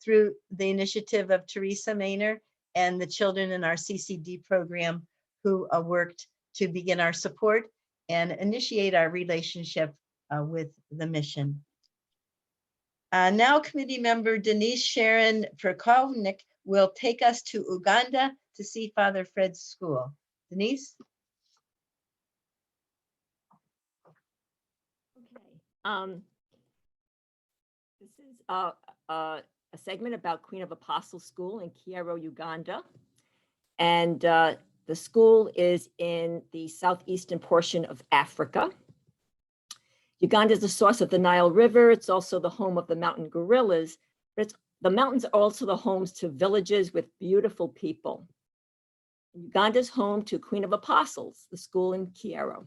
through the initiative of Teresa Maynor and the children in our CCD program who worked to begin our support and initiate our relationship with the mission. Now committee member Denise Sharon Verkovnik will take us to Uganda to see Father Fred's school. Denise? Okay. This is a segment about Queen of Apostles School in Kiero, Uganda. And the school is in the southeastern portion of Africa. Uganda is the source of the Nile River. It's also the home of the mountain gorillas, but the mountains are also the homes to villages with beautiful people. Uganda is home to Queen of Apostles, the school in Kiero.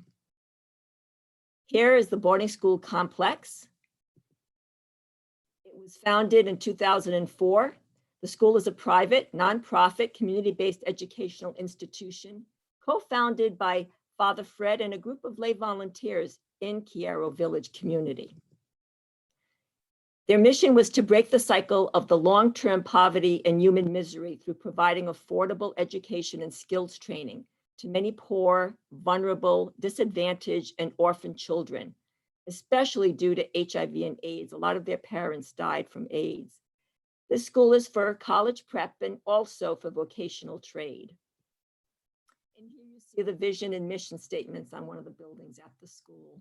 Here is the boarding school complex. It was founded in 2004. The school is a private, nonprofit, community-based educational institution, co-founded by Father Fred and a group of lay volunteers in Kiero village community. Their mission was to break the cycle of the long-term poverty and human misery through providing affordable education and skills training to many poor, vulnerable, disadvantaged, and orphan children, especially due to HIV and AIDS. A lot of their parents died from AIDS. This school is for college prep and also for vocational trade. And here you see the vision and mission statements on one of the buildings at the school.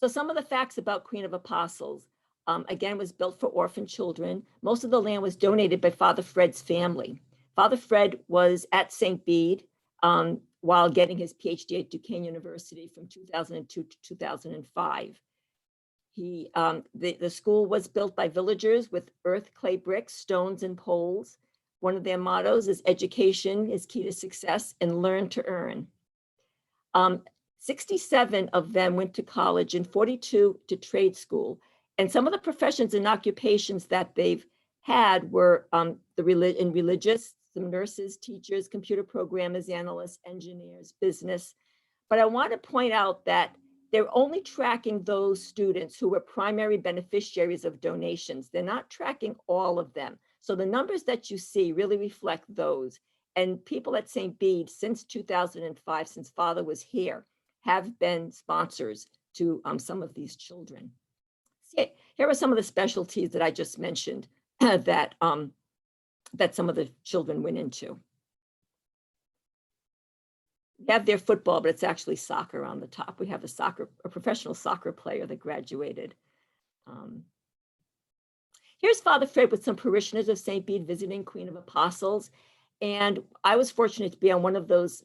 So some of the facts about Queen of Apostles, again, was built for orphan children. Most of the land was donated by Father Fred's family. Father Fred was at St Bede while getting his PhD at Duquesne University from 2002 to 2005. The school was built by villagers with earth, clay bricks, stones, and poles. One of their mottos is education is key to success and learn to earn. 67 of them went to college and 42 to trade school. And some of the professions and occupations that they've had were religious, some nurses, teachers, computer programmers, analysts, engineers, business. But I want to point out that they're only tracking those students who were primary beneficiaries of donations. They're not tracking all of them. So the numbers that you see really reflect those. And people at St Bede since 2005, since Father was here, have been sponsors to some of these children. See, here are some of the specialties that I just mentioned that some of the children went into. We have their football, but it's actually soccer on the top. We have a professional soccer player that graduated. Here's Father Fred with some parishioners of St Bede visiting Queen of Apostles. And I was fortunate to be on one of those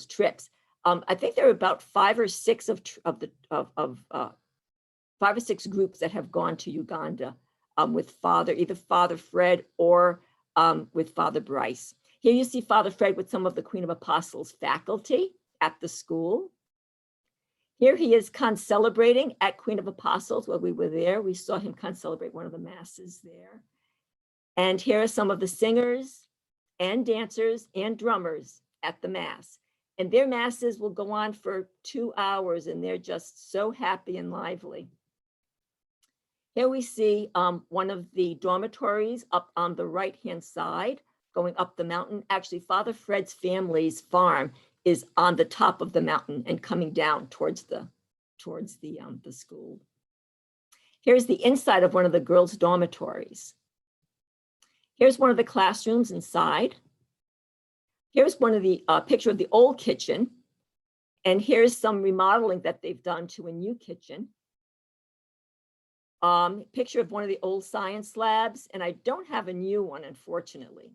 trips. I think there are about 5 or 6 groups that have gone to Uganda with either Father Fred or with Father Bryce. Here you see Father Fred with some of the Queen of Apostles faculty at the school. Here he is concelebrating at Queen of Apostles. While we were there, we saw him concelebrate one of the masses there. And here are some of the singers and dancers and drummers at the mass. And their masses will go on for 2 hours and they're just so happy and lively. Here we see one of the dormitories up on the right-hand side, going up the mountain. Actually, Father Fred's family's farm is on the top of the mountain and coming down towards the school. Here's the inside of one of the girls' dormitories. Here's one of the classrooms inside. Here's one of the picture of the old kitchen. And here's some remodeling that they've done to a new kitchen. Picture of one of the old science labs. And I don't have a new one, unfortunately.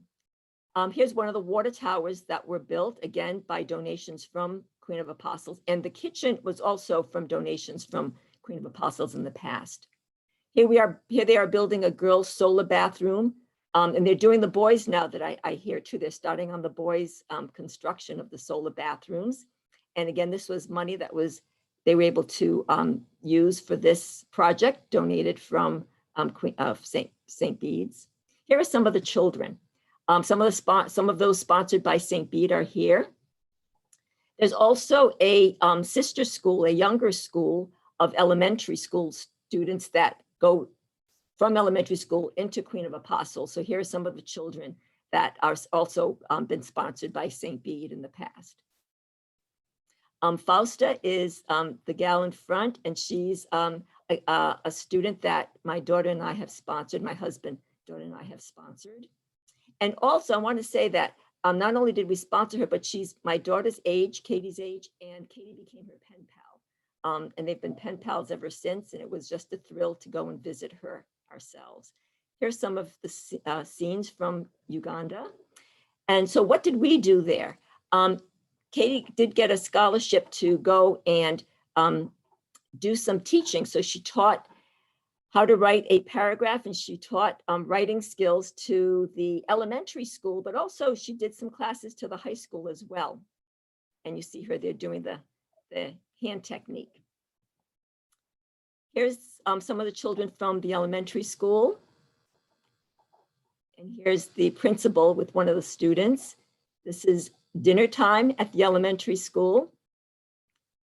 Here's one of the water towers that were built, again, by donations from Queen of Apostles. And the kitchen was also from donations from Queen of Apostles in the past. Here they are building a girls' solar bathroom. And they're doing the boys now that I hear too. They're starting on the boys' construction of the solar bathrooms. And again, this was money that they were able to use for this project, donated from St Bede's. Here are some of the children. Some of those sponsored by St Bede are here. There's also a sister school, a younger school of elementary school students that go from elementary school into Queen of Apostles. So here are some of the children that are also been sponsored by St. Bede in the past. Fausta is the gal in front, and she's a student that my daughter and I have sponsored, my husband, daughter and I have sponsored. And also I want to say that not only did we sponsor her, but she's my daughter's age, Katie's age, and Katie became her pen pal. And they've been pen pals ever since, and it was just a thrill to go and visit her ourselves. Here's some of the scenes from Uganda. And so what did we do there? Katie did get a scholarship to go and do some teaching. So she taught how to write a paragraph, and she taught writing skills to the elementary school, but also she did some classes to the high school as well. And you see her there doing the hand technique. Here's some of the children from the elementary school. And here's the principal with one of the students. This is dinner time at the elementary school.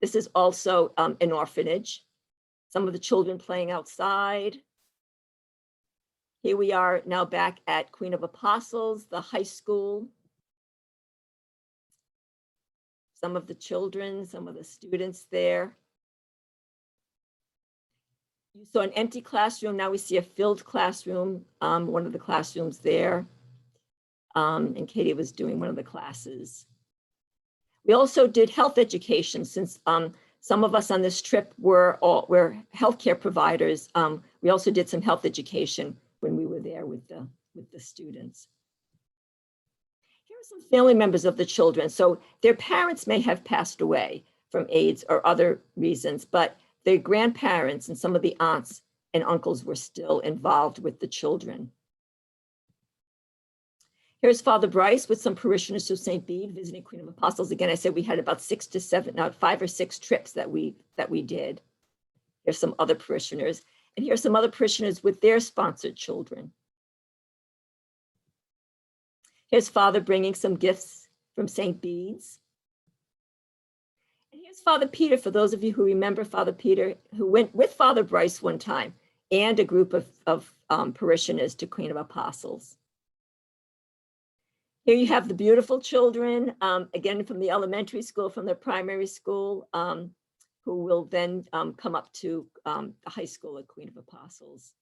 This is also an orphanage. Some of the children playing outside. Here we are now back at Queen of Apostles, the high school. Some of the children, some of the students there. You saw an empty classroom. Now we see a filled classroom, one of the classrooms there. And Katie was doing one of the classes. We also did health education, since some of us on this trip were healthcare providers. We also did some health education when we were there with the students. Here are some family members of the children. So their parents may have passed away from AIDS or other reasons, but their grandparents and some of the aunts and uncles were still involved with the children. Here's Father Bryce with some parishioners of St. Bede visiting Queen of Apostles. Again, I said we had about 5 or 6 trips that we did. Here's some other parishioners, and here's some other parishioners with their sponsored children. Here's Father bringing some gifts from St. Bede's. And here's Father Peter, for those of you who remember Father Peter, who went with Father Bryce one time and a group of parishioners to Queen of Apostles. Here you have the beautiful children, again, from the elementary school, from the primary school, who will then come up to the high school at Queen of Apostles.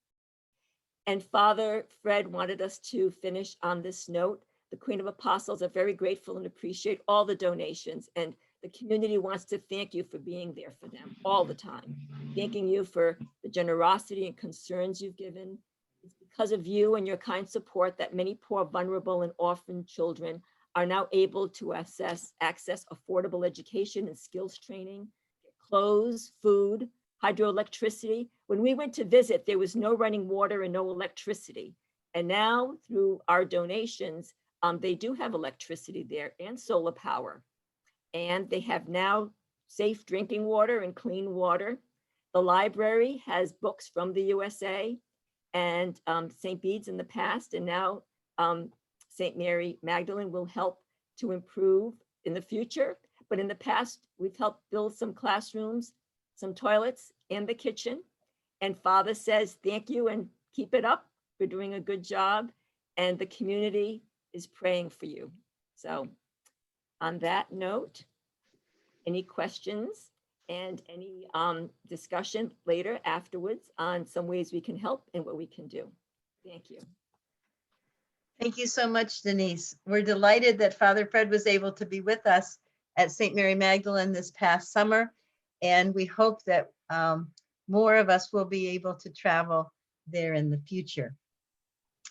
And Father Fred wanted us to finish on this note. The Queen of Apostles are very grateful and appreciate all the donations, and the community wants to thank you for being there for them all the time. Thanking you for the generosity and concerns you've given. It's because of you and your kind support that many poor, vulnerable, and orphan children are now able to access affordable education and skills training, clothes, food, hydroelectricity. When we went to visit, there was no running water and no electricity. And now, through our donations, they do have electricity there and solar power. And they have now safe drinking water and clean water. The library has books from the USA and St. Bede's in the past, and now St. Mary Magdalene will help to improve in the future. But in the past, we've helped build some classrooms, some toilets, and the kitchen. And Father says, thank you and keep it up. We're doing a good job, and the community is praying for you. So on that note, any questions and any discussion later afterwards on some ways we can help and what we can do. Thank you. Thank you so much, Denise. We're delighted that Father Fred was able to be with us at St. Mary Magdalene this past summer, and we hope that more of us will be able to travel there in the future.